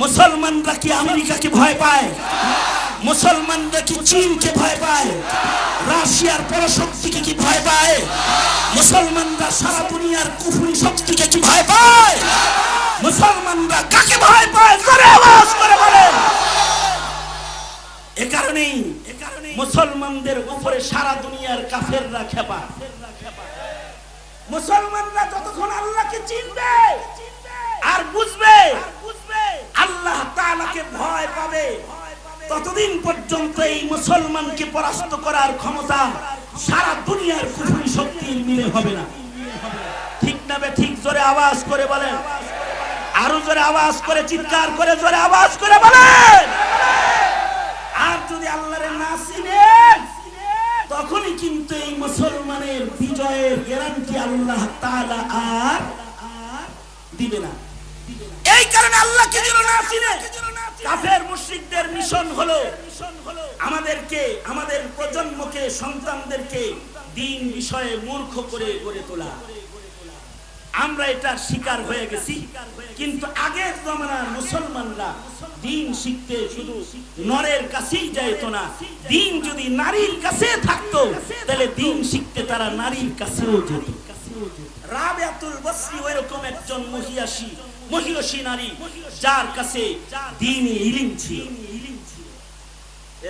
মুসলমানরা কি আমেরিকাকে ভয় পায়? মুসলমানরা কি চীনকে ভয় পায়? রাশিয়ার পরশক্তিকে কি ভয় পায়? মুসলমানরা সারা দুনিয়ার কুফরি শক্তিকে কি ভয় পায়? মুসলমানরা কাকে ভয় পায়? জোরে আওয়াজ করে বলেন। এ কারণেই মুসলমানদের উপরে সারা দুনিয়ার কাফেররা খেপা। মুসলমানরা যতক্ষণ আল্লাহকে চিনবে আর বুঝবে, আল্লাহ তাআলাকে ভয় পাবে, ততদিন পর্যন্ত এই মুসলমানকে পরাস্ত করার ক্ষমতা সারা দুনিয়ার কুফরি শক্তির মিলে হবে না। ঠিক না বে ঠিক? জোরে আওয়াজ করে বলেন, আরো জোরে আওয়াজ করে, চিৎকার করে জোরে আওয়াজ করে বলেন। আর যদি আল্লাহরে না চিনে, তখনই কিন্তু এই মুসলমানের বিজয়ের গ্যারান্টি আল্লাহ তাআলা আর দিবে না। এই কারণে আল্লাহকে যেন না চিনে, কাফের মুশরিকদের মিশন হলো আমাদেরকে, আমাদের প্রজন্মকে, সন্তানদেরকে দ্বীন বিষয়ে মূর্খ করে গড়ে তোলা। আমরা এটার শিকার হয়ে গেছি। কিন্তু আগের জমানার মুসলমানরা দ্বীন শিখতে শুধু নরের কাছেই যাইতো না, দ্বীন যদি নারীর কাছে থাকতো তাহলে দ্বীন শিখতে তারা নারীর কাছেও যেত। রাবিয়াতুল বসরি ওইরকম একজন মহিয়সী নারী, যার কাছে দ্বীনি ইলম ছিল।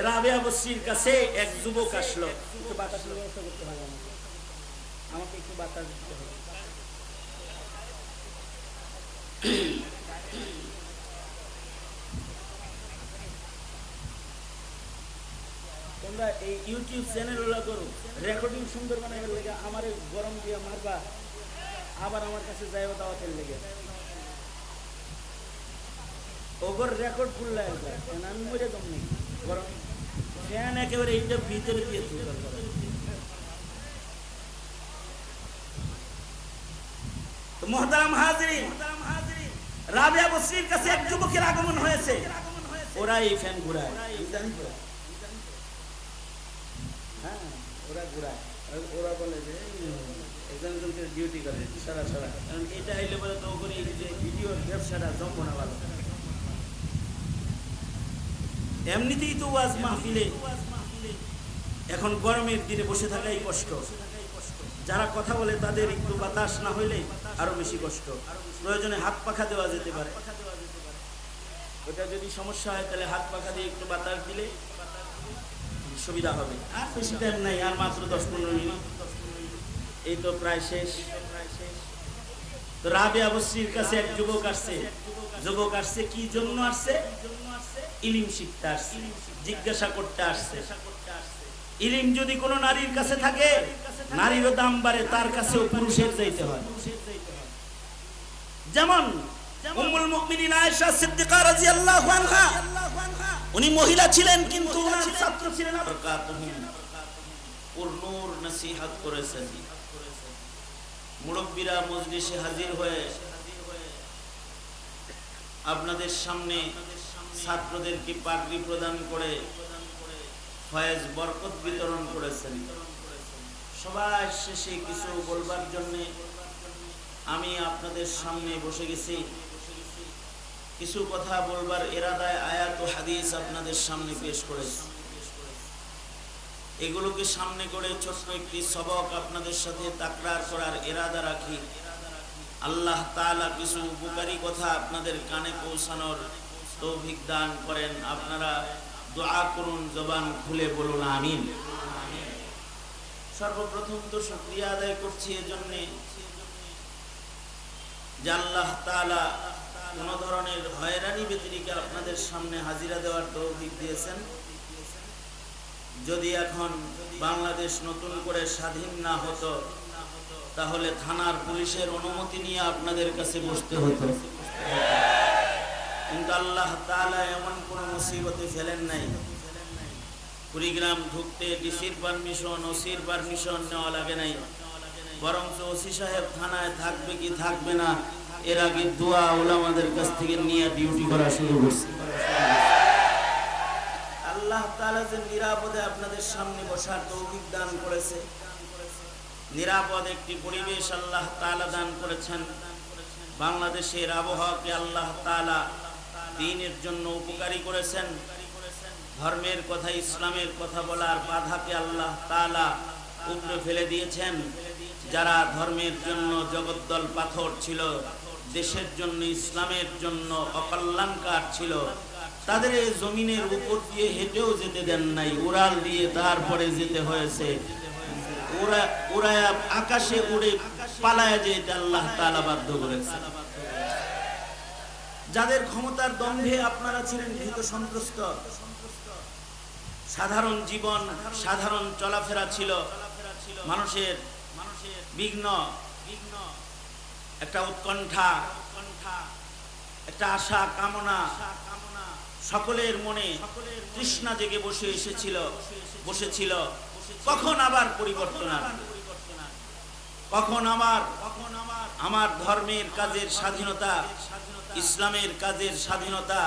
রাবিয়া বসরির কাছে এক যুবক আসলো। একটু বাতাসের ব্যবস্থা করতে হবে আমাকে, একটু বাতাস দিতে হবে। তোমরা এই ইউটিউব চ্যানেল ওলা করো, রেকর্ডিং সুন্দর বানাইবার লেগে আমার গরম দিয়ে মারবা, আবার আমার কাছে যাইও দাওয়াতের লেগে। ওগর রেকর্ড ফুল লাগবে, আমি মরে দম নেই গরম ফ্যান একেবারে এইটা ভিতরে দিয়ে তুলতে পারে। তো মুহতারাম হাজিরিন, রাবিয়া বসরির কাছে এক যুবকের আগমন হয়েছে। ওরা এই ফ্যান ঘুরায়, জানি তো, হ্যাঁ ওরা ঘুরায়। ওরা বলে যে একজন একজনকে ডিউটি করে সারা সারা, কারণ এটা আইলে বলে তো করে যে ভিডিওর ব্যবসাটা জমবো না ভালো। এমনিতেই তো ওয়াজ মাহফিলে এখন গরমের দিনে বসে থাকাই কষ্ট। যারা কথা বলে তাদের একটু বাতাস না হইলে আরো বেশি কষ্ট। প্রয়োজনে হাত পাখা দেওয়া যেতে পারে। ওটা যদি সমস্যা হয় তাহলে হাত পাখা দিয়ে একটু বাতাস দিলে সুবিধা হবে। আর বেশি টাইম নাই, আর মাত্র 10-15 মিনিট, এই তো প্রায় শেষ। তো রাবিয়া বসরির কাছে এক যুবক আসছে। যুবক আসছে কি জন্য আসছে? ইলম শিখতে আসছে, জিজ্ঞাসা করতে আসছে। ইলম যদি কোনো নারীর কাছে থাকে, নারীরও দাম বাড়ে, তার কাছেও পুরুষের যাইতে হয়। যেমন উম্মুল মুমিনিন আয়েশা সিদ্দিকা রাদিয়াল্লাহু আনহা, উনি মহিলা ছিলেন কিন্তু ওনার ছাত্র ছিলেন ওর নূর নসিহত করেছেন। মুরব্বিরা মজলিসে হাজির হয়ে আপনাদের সামনে ছাত্রদেরকে পাগড়ি প্রদান করে ফয়েজ বরকত বিতরণ করেছেন। সবাই শেষে কিছু বলবার জন্য আমি আপনাদের সামনে বসে গেছি। কিছু কথা বলবার ইরাদায় আয়াত ও হাদিস আপনাদের সামনে পেশ করেছি। এগুলোকে সামনে করে ছোট্ট একটি সবক আপনাদের সাথে তাকরার করার ইরাদা রাখি। আল্লাহ তাআলা কিছু উপকারী কথা আপনাদের কানে পৌঁছানোর তৌফিক দান করেন। আপনারা দোয়া করুন, জবান খুলে বলুন আমিন। সর্বপ্রথম তো শুকরিয়া আদায় করছি এজন্য যে আল্লাহ তাআলা কোন ধরনের হয়রানি ব্যতিরেকে আপনাদের সামনে হাজিরা দেওয়ার তৌফিক দিয়েছেন। যদি এখন বাংলাদেশ নতুন করে স্বাধীন না হতো তাহলে থানার পুলিশের অনুমতি নিয়ে আপনাদের কাছে বসতে হতো। কিন্তু আল্লাহ তাআলা এমন কোন মুসিবতে ফেলেন নাই। কুড়িগ্রাম ঢুকতে ডিসির পারমিশন, ওসির পারমিশন নেওয়া লাগে নাই। বরং ওসি সাহেব থানায় থাকবে কি থাকবে না এর আগে দোয়া উলামাদের কাছ থেকে নিয়ে ডিউটি করা শুরু করছে। আল্লাহ তাআলা যে নিরাপদে আপনাদের সামনে বসার তৌফিক দান করেছে, নিরাপদ একটি পরিবেশ আল্লাহ তাআলা দান করেছেন। বাংলাদেশের আবহাওয়াকে আল্লাহ তাআলা দ্বীনের জন্য উপকারী করেছেন। ধর্মের কথা, ইসলামের কথা বলার বাধাকে আল্লাহ তাআলা উপড়ে ফেলে দিয়েছেন। যারা ধর্মের জন্য জগদ্দল পাথর ছিল, দেশের জন্য, ইসলামের জন্য অকল্যাণকার ছিল, তাদের এই জমিনের উপর দিয়ে হেঁটেও যেতে দেন নাই, উড়াল দিয়ে তারপরে যেতে হয়েছে। ওরা আকাশে উড়ে পালায় যেতে আল্লাহ তাআলা বাধ্য করেছেন। যাদের ক্ষমতার দম্ভে আপনারা ছিলেন ভীত সন্ত্রস্ত, সাধারণ জীবন, সাধারণ চলাফেরা ছিল, মানুষের বিঘ্ন, একটা উৎকণ্ঠা, একটা আশা কামনা সকলের মনে তৃষ্ণা জেগে বসেছিল। কখন আবার পরিবর্তন আসবে, কখন আমার ধর্মের কাজের স্বাধীনতা, ইসলামের কাজের স্বাধীনতা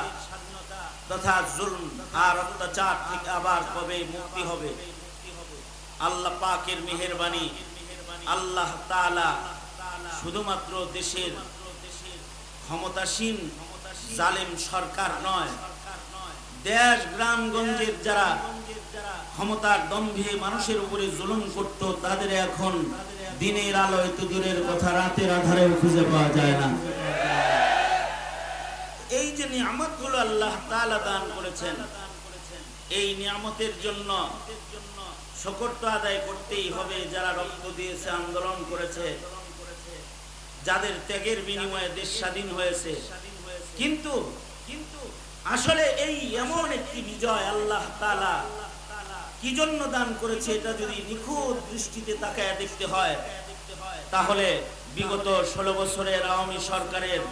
তথা জুলম আর অত্যাচার থেকে আবার কবে মুক্তি হবে। আল্লাহ পাকের মেহেরবানি, আল্লাহ তাআলা শুধুমাত্র দেশের ক্ষমতাসীন জালেম সরকার নয়, দেশ গ্রামগঞ্জের যারা ক্ষমতার দম্ভে মানুষের উপরে জুলুম করত, তাদের এখন দিনের আলোয় তো দূরের কথা, রাতের আধারেও খুঁজে পাওয়া যায় না। এই যে নিয়ামতগুলো আল্লাহ তাআলা দান করেছেন, এই নিয়ামতের জন্য শুকর তো আদায় করতেই হবে। যারা রক্ত দিয়েছে, আন্দোলন করেছে, যাদের ত্যাগের বিনিময়ে দেশ স্বাধীন হয়েছে, কিন্তু আসলে এই এমন একটি বিজয় আল্লাহ তাআলা কি জন্য দান করেছে, এটা যদি নিখুঁত দৃষ্টিতে তাকায় দেখতে হয়, তাহলে বিগত 16 বছরের আওয়ামী সরকারের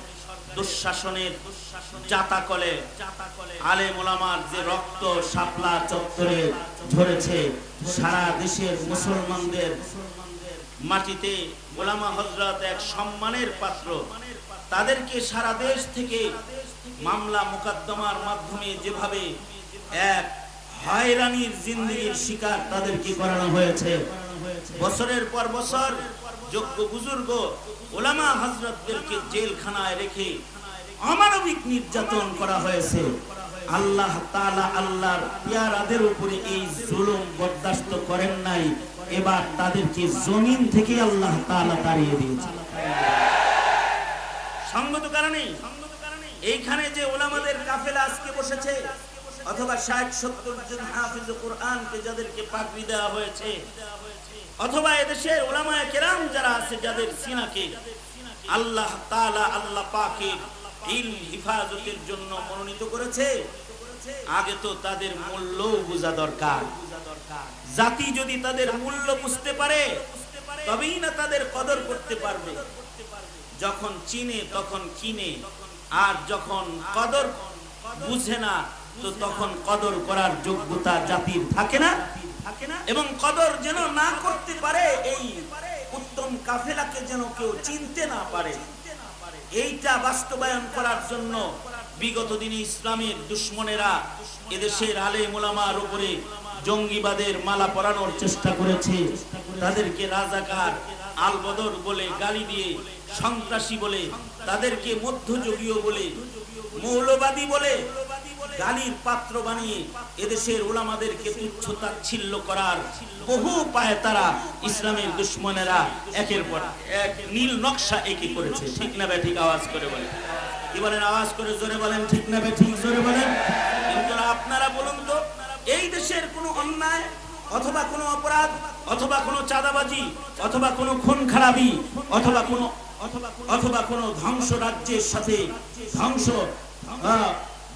দুঃশাসনের জাতাকলে আলেম ওলামার যে রক্ত শাপলা চত্বরে ঝরেছে, সারা দেশের মুসলমানদের মাটিতে ওলামা হযরত এক সম্মানের পাত্র। তাদেরকে সারা দেশ থেকে মামলা মোকদ্দমার মাধ্যমে যেভাবে এক হয়রানির জিন্দেগির শিকার তাদেরকে করানো হয়েছে, বছরের পর বছর যোগ্য বুজুর্গ ওলামা হযরতদেরকে জেলখানায় রেখে অমানবিক নির্যাতন করা হয়েছে। আল্লাহ তাআলা আল্লাহর পেয়ারাদের উপরে এই জুলুম বরদাস্ত করেন নাই, এবার তাদেরকে জমিন থেকে আল্লাহ তাআলা তাড়িয়ে দিয়েছেন। সঙ্গত কারণে এইখানে যে ওলামাদের কাফেলা আজকে বসেছে, অথবা 60-70 জন হাফিজ কোরআনকে যাদেরকে পাগড়ি দেওয়া হয়েছে, অথবা এদেশের উলামায়ে কেরাম যারা আছে, যাদের সিনাকে আল্লাহ তাআলা আল্লাহ পাকের ইলম হিফাজতের জন্য মনোনীত করেছে, আগে তো তাদের মূল্য বোঝা দরকার। জাতি যদি তাদের মূল্য বুঝতে পারে, তবেই না তাদের কদর করতে পারবে। যখন চিনে তখন কিনে, আর যখন কদর বুঝে না, তো তখন কদর করার যোগ্যতা জাতির থাকে না। এবং কদর যেন না করতে পারে, এই উত্তম কাফেলাকে যেন কেউ চিনতে না পারে, এইটা বাস্তবায়ন করার জন্য বিগত দিনে ইসলামের দুশমনেরা এদেশের আলেম ওলামার উপরে জঙ্গিবাদের মালা পরানোর চেষ্টা করেছে। তাদেরকে রাজাকার, আলবদর বলে গালি দিয়ে, সন্ত্রাসী বলে, তাদেরকে মধ্যযুগীয় বলে, মৌলবাদী বলে গালির পাত্র বানিয়ে এদেশের উলামাদেরকে তুচ্ছ তাচ্ছিল্য করার বহু পায়ে তারা ইসলামের দুশমনেরা একের পর এক নীল নকশা এঁকে করেছে। ঠিক না বেঠিক? আওয়াজ করে বলেন, কি বলেন? আওয়াজ করে জোরে বলেন, ঠিক না বেঠিক? জোরে বলেন। কিন্তু আপনারা বলুন তো, এই দেশের কোনো অন্যায় অথবা কোনো অপরাধ অথবা কোনো চাঁদাবাজি অথবা কোনো খুন খারাপি অথবা কোনো ধ্বংস রাজ্যের সাথে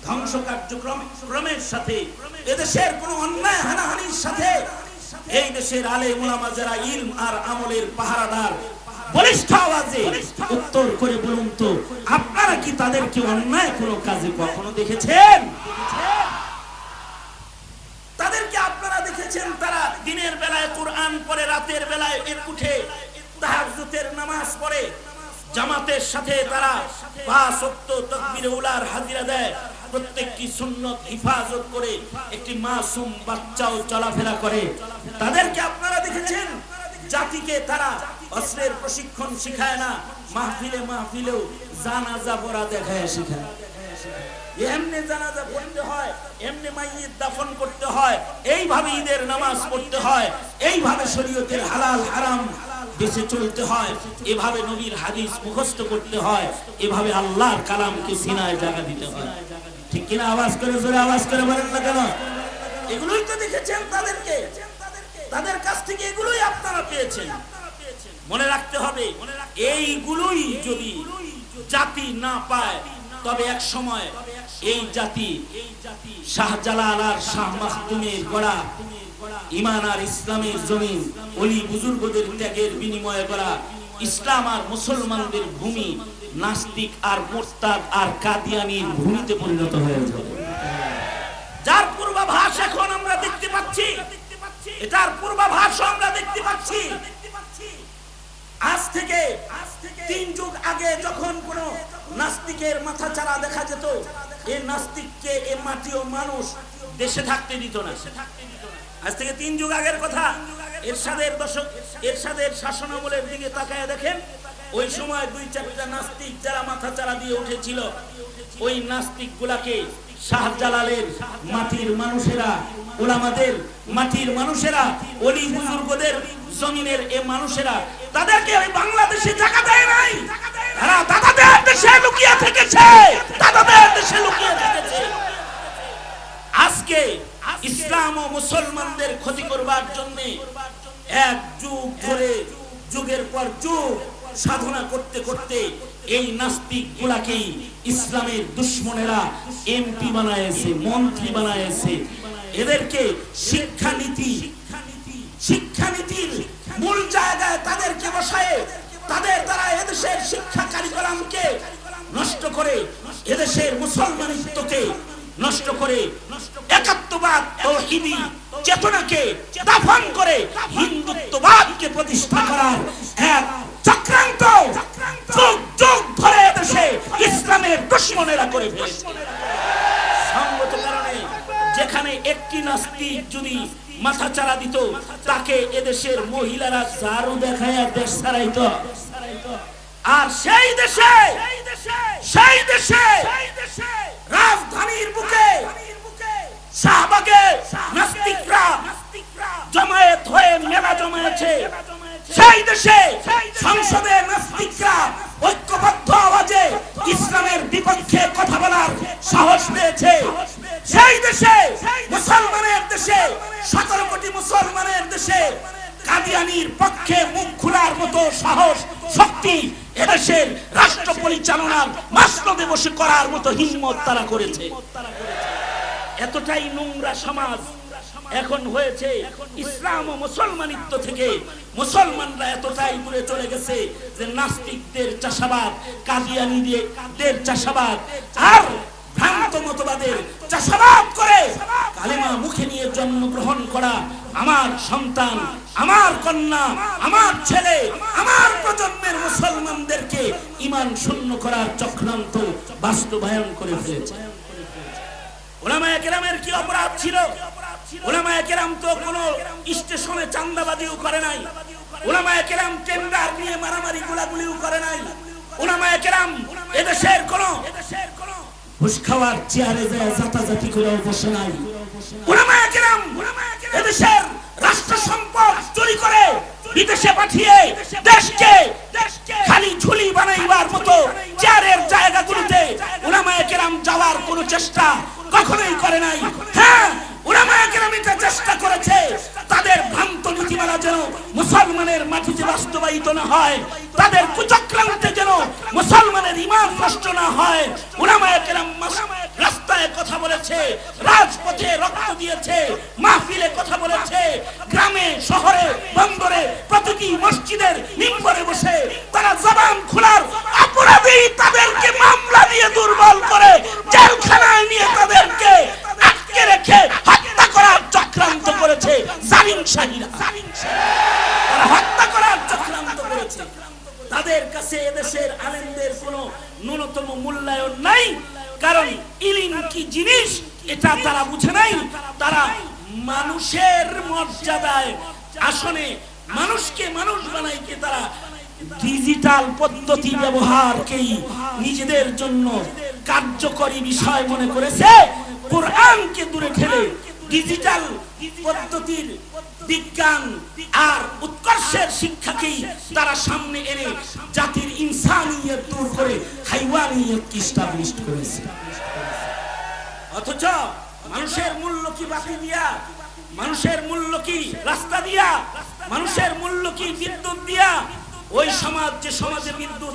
ধ্বংস কার্যক্রমের সাথে, এদেশের কোনো অন্যায় হানাহানির সাথে এই দেশের আলেম ওলামা যারা ইলম আর আমলের পাহারাদার, বলিষ্ঠ আওয়াজে উত্তর করে বলুন তো, আপনারা কি তাদেরকে অন্যায় কোনো কাজে কখনো দেখেছেন? তাদেরকে আপনারা দেখেছেন তারা দিনের বেলায় কোরআন পড়ে, রাতের বেলায় উঠে তাহাজ্জুদের নামাজ পড়ে, জামাতের সাথে তারা 5 ওয়াক্ত তাকবীরে উলার হাজিরা দেয়, প্রত্যেকটি সুন্নত হিফাজত করে একটি মাসুম বাচ্চাও চলাফেরা করে। তাদেরকে আপনারা দেখেছেন জাতিকে তারা অস্ত্রের প্রশিক্ষণ শিখায় না, মাহফিলেও জানাজা পড়া দেখায় শিখায়। এমনি জানাজা পড়তে হয়, এমনি মাইয়িত দাফন করতে হয়, এইভাবে ঈদের নামাজ পড়তে হয়, এইভাবে শরীয়তের হালাল হারাম বেঁচে চলতে হয়, এভাবে নবীর হাদিস মুখস্থ করতে হয়, এভাবে আল্লাহর কালামকে সিনায় জায়গা দিতে হয়। ঠিক কিনা? আওয়াজ করে, জোরে আওয়াজ করে বলেন না কেন? এগুলোই তো দেখেছেন তাদেরকে, তাদের কাছ থেকে এগুলোই আপনারা পেয়েছেন। মনে রাখতে হবে, এইগুলোই যদি জাতি না পায় তবে এক সময় এই জাতি শাহজালাল আর শাহ মাখদুমের গড়া ঈমান আর ইসলামের জমিন, ওলি বুজুর্গদের ত্যাগের বিনিময়ে গড়া ইসলাম আর মুসলমানদের ভূমি নাস্তিক আর মুরতাদ আর কাদিয়ানির ভূমিতে পরিণত হয়ে যাবে। যার পূর্বাভাস এখন আমরা দেখতে পাচ্ছি, এটার পূর্বাভাস আমরা দেখতে পাচ্ছি। আজ থেকে 3 যুগ আগে যখন কোন নাস্তিকের মাথা চারা দেখা যেত, এই নাস্তিককে এই মাটিও মানুষ দেশে থাকতে দিত না। আজ থেকে 3 যুগ আগের কথা, এরশাদের শাসনামলের দিকে তাকায় দেখেন, ওই সময় 2-4টা নাস্তিক যারা মাথা চারা দিয়ে উঠেছিল, ওই নাস্তিক গুলাকে শাহজালালের মাটির মানুষেরা, ওলামাদের মাটির মানুষেরা, ওলি বুজুর্গদের জমিনের এই মানুষেরা তাদেরকে ওই বাংলাদেশে জায়গা দেয় নাই। তারা দাদাদের দেশে লুকিয়ে থেকেছে, দাদাদের দেশে লুকিয়ে থেকেছে। আজকে ইসলাম ও মুসলমানদের ক্ষতি করবার জন্য এক যুগ ধরে, যুগের পর যুগ সাধনা করতে করতে এই নাস্তিক গুলাকেই ইসলামের দুশ্মনেরা এমপি বানায়েছে, মন্ত্রী বানায়েছে। এদেরকে শিক্ষানীতির মূল জায়গায় তাদেরকে বসায়, তাদের দ্বারা এদেশের শিক্ষা কারিকুলামকে নষ্ট করে, এদেশের মুসলমানিত্বকে নষ্ট করে, একাত্মবাদ তাওহীদি চেতনাকে দাফন করে হিন্দুত্ববাদকে প্রতিষ্ঠা করার এক চক্রান্ত যুগ যুগ ধরে এদেশে ইসলামের দুশমনেরা করে ফেলেছে। সঙ্গত কারণে যেখানে একটি নাস্তিক যদি মাথা চারা দিত, তাকে এদেশের মহিলারা ঝাড়ু দেখায় দেশ ছাড়াইত। আর সেই দেশে রাজধানীর বুকে শাহবাগে নাস্তিকরা জমায়েত হয়ে মেলা জমায়েছে। সেই দেশে সংসদে নাস্তিকরা ঐক্যবদ্ধ আওয়াজে ইসলামের বিপক্ষে কথা বলার সাহস পেয়েছে। সেই দেশে মুসলমানের দেশে, 17 কোটি মুসলমানের দেশে কাদিয়ানির পক্ষে মুখ খোলার মতো সাহস শক্তি এদেশের রাষ্ট্র পরিচালনার মাসনদে বসে করার মতো হিম্মত তারা করেছে। এতটাই নোংরা সমাজ এখন হয়েছে। ইসলাম ও মুসলমানিত্ব থেকে মুসলমানরা এতটাই দূরে চলে গেছে যে নাস্তিকদের চাষাবাদ, কাদিয়ানীদের চাষাবাদ আর ভ্রান্ত মতবাদের চাষাবাদ করে কালেমা মুখে নিয়ে জন্মগ্রহণ করা আমার সন্তান, আমার কন্যা, আমার ছেলে, আমার প্রজন্মের মুসলমানদেরকে ঈমান শূন্য করার চক্রান্ত বাস্তবায়ন করে ফেলেছে। উলামায়ে কেরামের কি অপরাধ ছিল? উলামায়ে কেরাম তো কোনো স্টেশনে চাঁদাবাজিও করে নাই। উলামায়ে কেরাম টেন্ডার নিয়ে মারামারি গোলাগুলিও করে নাই। উলামায়ে কেরাম এদেশের কোনো ঘুষ খাওয়ার চেয়ারে যায় জাতাজাতি করে বসে নাই। উলামায়ে কেরাম এদেশের রাষ্ট্র সম্পদ চুরি করে বিদেশে পাঠিয়ে দেশকে খালি ঝুলি বানাইবার মতো চেয়ারের জায়গাগুলোতে উলামায়ে কেরাম যাওয়ার কোনো চেষ্টা কখনোই করে নাই। হ্যাঁ, উলামায়ে কেরাম এটা চেষ্টা করেছে তাদের ভ্রান্ত নীতিমালা যেন মুসলমানের মাটিতে বাস্তবায়িত না হয়, তাদের কুচক্রান্তে যেন মুসলমানের ঈমান নষ্ট না হয়। উলামায়ে কেরাম রাস্তায় কথা বলেছে, রাজপথে রক্ত দিয়েছে, মাহফিলে কথা বলেছে, গ্রামে শহরে বন্দরে প্রতিটি মসজিদের মিম্বরে বসে তারা জবান খোলার অপরাধী তাদেরকে মামলা দিয়ে দুর্বল করে জেলখানায় নিয়ে তাদেরকে আটকে রেখে হত্যা করার চক্রান্ত করেছে জালিম শাহীরা। তারা হত্যা করার চক্রান্ত করেছে। তাদের কাছে এদেশের আলেমদের কোনো ন্যূনতম মূল্যায়ন নাই, কারণ ইলম কি জিনিস এটা তারা বুঝে নাই। তারা মানুষের মর্যাদায় আসনে মানুষকে মানুষ বানাইতে তারা ডিজিটাল পদ্ধতি ব্যবহারকেই নিজেদের জন্য কার্যকরী বিষয় মনে করেছে কোরআনকে দূরে ঠেলে ডিজিটাল পদ্ধতির বিজ্ঞান আর উৎকর্ষের শিক্ষাকেই তারা সামনে এনে জাতির ইনসানিয়ত দূর করে হাইওয়ানিয়তকে এস্টাবলিশ করেছে। অথচ মানুষের মূল্য কি বাতি দিয়া, মানুষের মূল্য কি রাস্তা দিয়া, মানুষের মূল্য কি বিদ্যুৎ দিয়া? ওই সমাজ, যে সমাজে বিদ্যুৎ